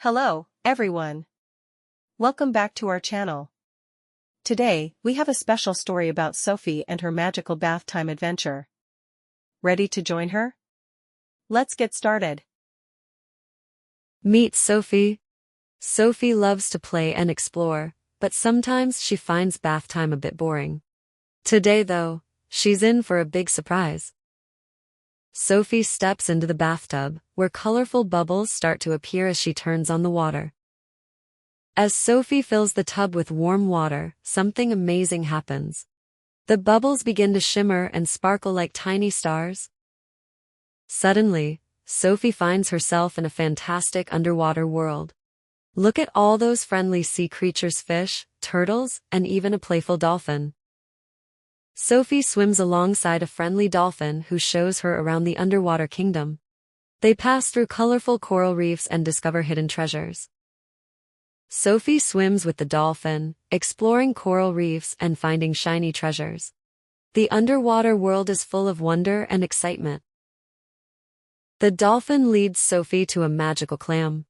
Hello, everyone. Welcome back to our channel. Today, we have a special story about Sophie and her magical bath time adventure. Ready to join her? Let's get started. Meet Sophie. Sophie loves to play and explore, but sometimes she finds bath time a bit boring. Today though, she's in for a big surprise. Sophie steps into the bathtub, where colorful bubbles start to appear as she turns on the water. As Sophie fills the tub with warm water, something amazing happens. The bubbles begin to shimmer and sparkle like tiny stars. Suddenly, Sophie finds herself in a fantastic underwater world. Look at all those friendly sea creatures: fish, turtles, and even a playful dolphin. Sophie swims alongside a friendly dolphin who shows her around the underwater kingdom. They pass through colorful coral reefs and discover hidden treasures. Sophie swims with the dolphin, exploring coral reefs and finding shiny treasures. The underwater world is full of wonder and excitement. The dolphin leads Sophie to a magical clam.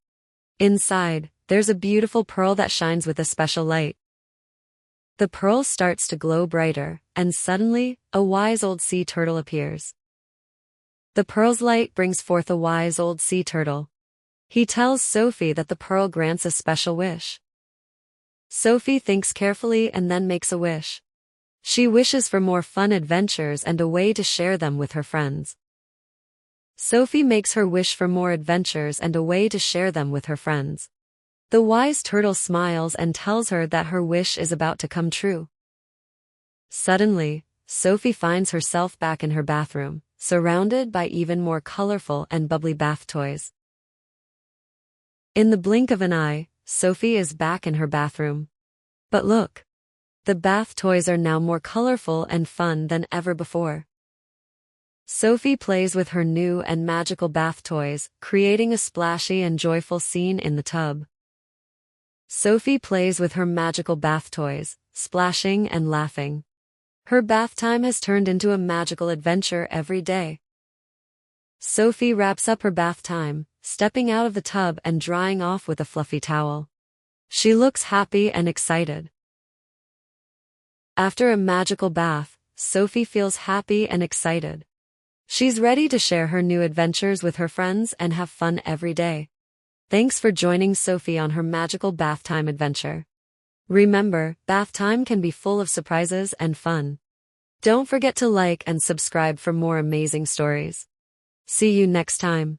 Inside, there's a beautiful pearl that shines with a special light. The pearl starts to glow brighter, and suddenly, a wise old sea turtle appears. The pearl's light brings forth a wise old sea turtle. He tells Sophie that the pearl grants a special wish. Sophie thinks carefully and then makes a wish. She wishes for more fun adventures and a way to share them with her friends. Sophie makes her wish for more adventures and a way to share them with her friends. The wise turtle smiles and tells her that her wish is about to come true. Suddenly, Sophie finds herself back in her bathroom, surrounded by even more colorful and bubbly bath toys. In the blink of an eye, Sophie is back in her bathroom. But look! The bath toys are now more colorful and fun than ever before. Sophie plays with her new and magical bath toys, creating a splashy and joyful scene in the tub. Sophie plays with her magical bath toys, splashing and laughing. Her bath time has turned into a magical adventure every day. Sophie wraps up her bath time, stepping out of the tub and drying off with a fluffy towel. She looks happy and excited. After a magical bath, Sophie feels happy and excited. She's ready to share her new adventures with her friends and have fun every day. Thanks for joining Sophie on her magical bath time adventure. Remember, bath time can be full of surprises and fun. Don't forget to like and subscribe for more amazing stories. See you next time.